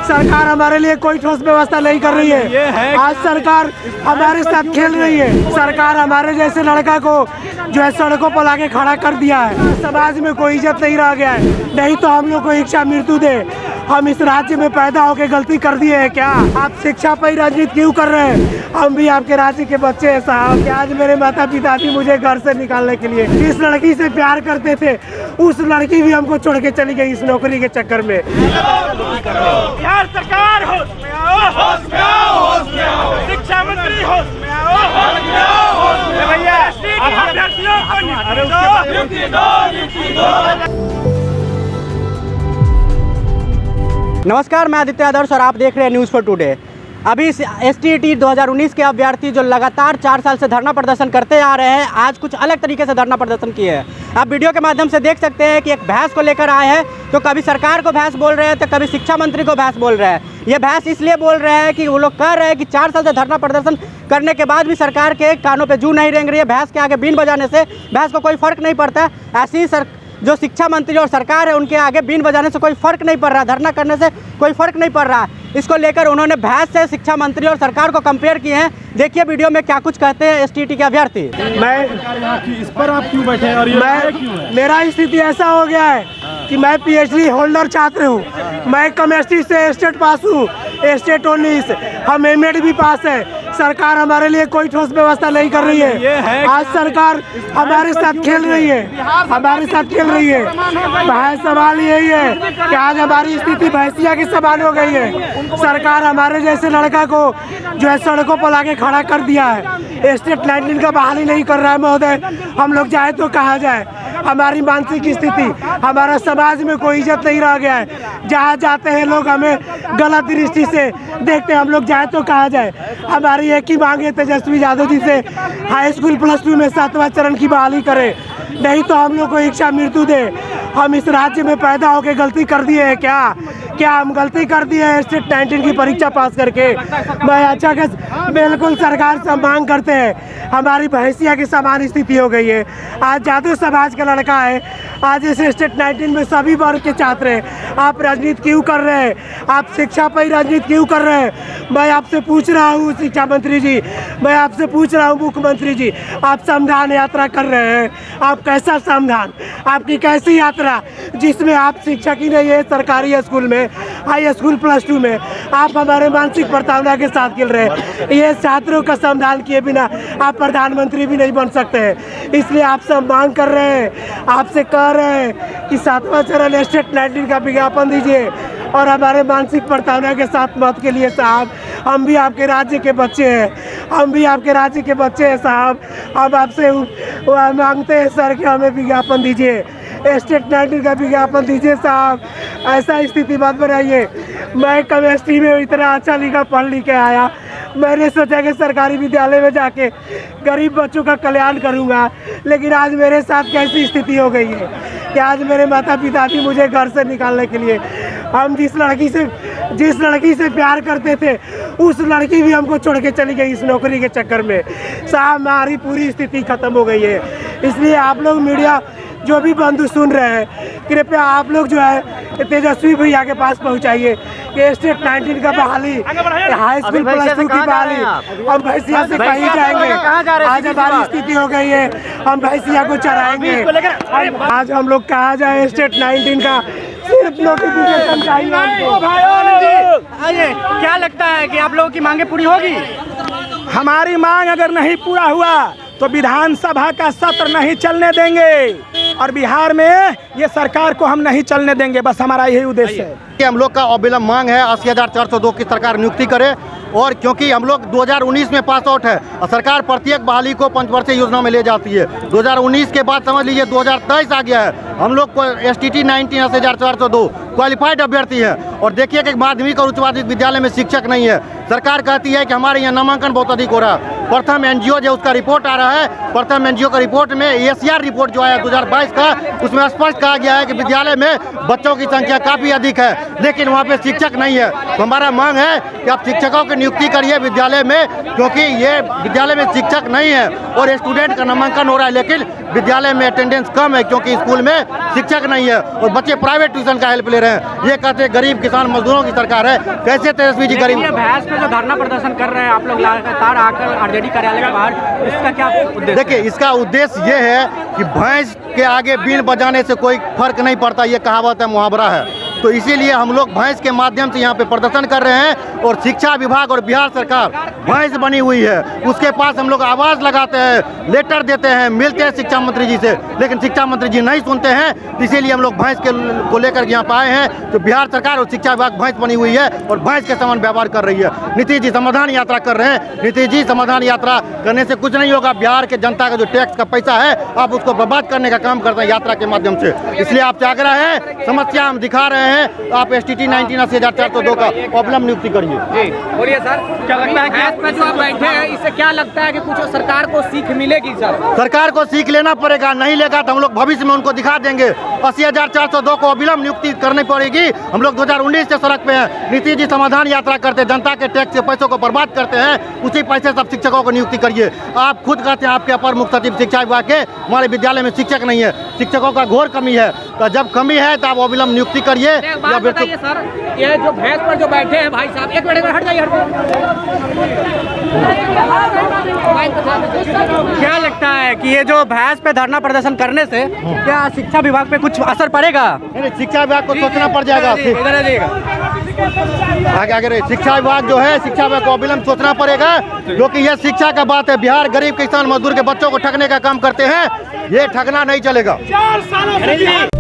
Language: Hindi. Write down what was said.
सरकार हमारे लिए कोई ठोस व्यवस्था नहीं कर रही है। आज सरकार हमारे साथ खेल रही है। सरकार हमारे जैसे लड़का को जो है सड़कों पर लाके खड़ा कर दिया है। समाज में कोई इज्जत नहीं रह गया है। नहीं तो हम लोग को इच्छा मृत्यु दे। हम इस राज्य में पैदा होकर गलती कर दिए हैं क्या? आप शिक्षा पर ही राजनीति क्यों कर रहे हैं? हम भी आपके राज्य के बच्चे हैं साहब। कि आज मेरे माता पिता भी मुझे घर से निकालने के लिए जिस लड़की से प्यार करते थे उस लड़की भी हमको छोड़ के चली गई इस नौकरी के चक्कर में। बिहार सरकार होश में आओ, होश में आओ, होश में आओ। शिक्षा मंत्री होश में आओ, होश में आओ, होश में आओ। भैया अभ्यर्थियों को नियुक्ति दो। नमस्कार, मैं आदित्य आदर्श और आप देख रहे हैं न्यूज़ फॉर टुडे। अभी STET 2019 के अभ्यर्थी जो लगातार 4 साल से धरना प्रदर्शन करते आ रहे हैं, आज कुछ अलग तरीके से धरना प्रदर्शन किए हैं। आप वीडियो के माध्यम से देख सकते हैं कि एक भैंस को लेकर आए हैं, तो कभी सरकार को भैंस बोल रहे हैं तो कभी शिक्षा मंत्री को भैंस बोल रहे हैं। ये भैंस इसलिए बोल रहे हैं कि वो लोग कह रहे हैं कि 4 साल से धरना प्रदर्शन करने के बाद भी सरकार के कानों पर जूं नहीं रेंग रही है। भैंस के आगे बीन बजाने से भैंस को कोई फर्क नहीं पड़ता है। ऐसी ही जो शिक्षा मंत्री और सरकार है उनके आगे बीन बजाने से कोई फर्क नहीं पड़ रहा, धरना करने से कोई फर्क नहीं पड़ रहा। इसको लेकर उन्होंने भैंस से शिक्षा मंत्री और सरकार को कंपेयर किए हैं। देखिए वीडियो में क्या कुछ कहते हैं STET के अभ्यर्थी। इस पर आप क्यों बैठे हैं और ये मेरा स्थिति ऐसा हो गया है कि मैं PhD होल्डर छात्र हूँ। मैं केमिस्ट्री से स्टेट पास हूँ, स्टेट 19। हम M.Ed भी पास है। सरकार हमारे लिए कोई ठोस व्यवस्था नहीं कर रही है। आज सरकार हमारे साथ खेल रही है, हमारे साथ खेल रही है। भाई सवाल यही है कि आज हमारी स्थिति भैंसिया की समान हो गई है। सरकार हमारे जैसे लड़का को जो है सड़कों पर लाके खड़ा कर दिया है। स्टेट 19 का बहाली नहीं कर रहा है महोदय। हम लोग जाए तो कहा जाए। हमारी मानसिक स्थिति, हमारा समाज में कोई इज्जत नहीं रह गया है। जहाँ जाते हैं लोग हमें गलत दृष्टि से देखते हैं। हम लोग जाए तो कहा जाए। हमारी एक ही मांग है तेजस्वी यादव जी से हाई स्कूल +2 में 7वां चरण की बहाली करें। नहीं तो हम लोग को इच्छा मृत्यु दे। हम इस राज्य में पैदा होकर गलती कर दिए हैं क्या? क्या हम गलती कर दिए हैं स्टेट 19 की परीक्षा पास करके? मैं अच्छा के बिल्कुल सरकार से मांग करते हैं। हमारी भैंसिया की समान स्थिति हो गई है। आज जादू समाज का लड़का है। आज इस स्टेट 19 में सभी वर्ग के छात्र हैं। आप राजनीति क्यों कर रहे हैं? आप शिक्षा पर ही राजनीति क्यों कर रहे हैं? मैं आपसे पूछ रहा हूँ शिक्षा मंत्री जी, मैं आपसे पूछ रहा हूँ मुख्यमंत्री जी, आप संविधान यात्रा कर रहे हैं। आप कैसा संविधान, आपकी कैसी यात्रा जिसमें आप शिक्षक ही नहीं है सरकारी स्कूल में, हाई स्कूल +2 में आप हमारे मानसिक प्रताड़ना के साथ खेल रहे हैं। ये छात्रों का समाधान किए बिना आप प्रधानमंत्री भी नहीं बन सकते हैं। इसलिए आपसे मांग कर रहे हैं, आपसे कह रहे हैं कि 7वां चरण स्टेट 19 का विज्ञापन दीजिए और हमारे मानसिक प्रताड़ना के साथ मत के लिए साहब। हम भी आपके राज्य के बच्चे हैं, हम भी आपके राज्य के बच्चे हैं साहब। हम आपसे मांगते हैं सर कि हमें विज्ञापन दीजिए, स्टेट 19 का विज्ञापन दीजिए साहब। ऐसा स्थिति मत बनाइए। मैं केमिस्ट्री में इतना अच्छा लिखा पढ़ लिख के आया। मैंने सोचा कि सरकारी विद्यालय में जाके गरीब बच्चों का कल्याण करूंगा, लेकिन आज मेरे साथ कैसी स्थिति हो गई है कि आज मेरे माता पिता भी मुझे घर से निकालने के लिए, हम जिस लड़की से प्यार करते थे उस लड़की भी हमको छोड़ के चली गई इस नौकरी के चक्कर में साहब। हमारी पूरी स्थिति खत्म हो गई है। इसलिए आप लोग मीडिया जो भी बंधु सुन रहे हैं, कृपया आप लोग जो है तेजस्वी भैया के पास पहुंचाइए कि स्टेट 19 का बहाली, हाई स्कूल +2 की बहाली। हम भैंसिया से कहीं जाएंगे। आज हमारी स्थिति हो गई है, हम भैंसिया को चराएंगे। आज हम लोग कहा जाए स्टेट 19 का सिर्फ नोटिफिकेशन चाहिए हमको। क्या लगता है कि आप लोगों की मांगे पूरी होगी? हमारी मांग अगर नहीं पूरा हुआ तो विधानसभा का सत्र नहीं चलने देंगे और बिहार में ये सरकार को हम नहीं चलने देंगे। बस हमारा यही उद्देश्य है। हम लोग का अविलंब मांग है 80,402 की सरकार नियुक्ति करे। और क्योंकि हम लोग 2019 में पास आउट है और सरकार प्रत्येक बहाली को पंचवर्षीय योजना में ले जाती है। 2019 के बाद समझ लीजिए 2023 आ गया है। हम लोग को STET 19 80,402 क्वालिफाइड अभ्यर्थी है। और देखिए कि माध्यमिक और उच्च माध्यमिक विद्यालय में शिक्षक नहीं है। सरकार कहती है कि हमारे यहाँ नामांकन बहुत अधिक हो रहा है। प्रथम एनजीओ जो उसका रिपोर्ट आ रहा है, प्रथम एनजीओ का रिपोर्ट में एशियार रिपोर्ट जो आया 2022 का, उसमें स्पष्ट कहा गया है कि विद्यालय में बच्चों की संख्या काफ़ी अधिक है, लेकिन वहाँ पे शिक्षक नहीं है। तो हमारा मांग है कि आप शिक्षकों की नियुक्ति करिए विद्यालय में, क्योंकि ये विद्यालय में शिक्षक नहीं है और स्टूडेंट का नामांकन हो रहा है, लेकिन विद्यालय में अटेंडेंस कम है क्योंकि स्कूल में शिक्षक नहीं है और बच्चे प्राइवेट ट्यूशन का हेल्प ले रहे हैं। ये कहते हैं गरीब किसान मजदूरों की सरकार है। कैसे तेजस्वी जी गरीब? ये भैंस पे जो धरना प्रदर्शन कर रहे हैं आप लोग लगातार आकर आरजेडी कार्यालय के बाहर, इसका क्या उद्देश्य? देखिए, इसका उद्देश्य ये है कि भैंस के आगे बीन बजाने से कोई फर्क नहीं पड़ता, ये कहावत है, मुहावरा है। तो इसीलिए हम लोग भैंस के माध्यम से यहाँ पे प्रदर्शन कर रहे हैं और शिक्षा विभाग और बिहार सरकार भैंस बनी हुई है, उसके पास हम लोग आवाज़ लगाते हैं, लेटर देते हैं, मिलते हैं शिक्षा मंत्री जी से, लेकिन शिक्षा मंत्री जी नहीं सुनते हैं। इसीलिए हम लोग भैंस को लेकर यहाँ पे आए हैं। तो बिहार सरकार और शिक्षा विभाग भैंस बनी हुई है और भैंस के समान व्यवहार कर रही है। नीतीश जी समाधान यात्रा कर रहे हैं। नीतीश जी समाधान यात्रा करने से कुछ नहीं होगा। बिहार के जनता का जो टैक्स का पैसा है आप उसको बर्बाद करने का काम करते हैं यात्रा के माध्यम से। इसलिए आपसे आग्रह है, समस्या हम दिखा रहे हैं, आप STT 19 80,402 का अवलंब नियुक्ति करिए। जी बोलिए सर, क्या लगता है कि पे जो आप बैठे हैं इससे क्या लगता है कि कुछ सरकार को सीख मिलेगी? सर, सरकार को सीख लेना पड़ेगा, नहीं लेगा तो हम लोग भविष्य में उनको दिखा देंगे। 80,402 को अविलंब नियुक्ति करनी पड़ेगी। हम लोग 2019 से सड़क पे हैं। नीतीश जी समाधान यात्रा करते हैं, जनता के टैक्स के पैसों को बर्बाद करते हैं, उसी पैसे से शिक्षकों को नियुक्ति करिए। आप खुद कहते हैं आपके अपर मुख्य सचिव शिक्षा विभाग के, हमारे विद्यालय में शिक्षक नहीं है, शिक्षकों का घोर कमी है। तो जब कमी है तो आप अविलंब नियुक्ति करिए। या बताइए सर, ये जो भैंस पर जो बैठे हैं भाई साहब, एक मिनट हट जाइए, क्या लगता है कि ये जो भैंस पे धरना प्रदर्शन करने से क्या शिक्षा विभाग पे कुछ असर पड़ेगा? नहीं, शिक्षा विभाग को सोचना पड़ जाएगा। आगे शिक्षा विभाग जो है, शिक्षा विभाग को अविलंब सोचना पड़ेगा, क्योंकि ये शिक्षा का बात है। बिहार गरीब किसान मजदूर के बच्चों को ठगने का काम करते हैं, ये ठगना नहीं चलेगा। 4 सालों से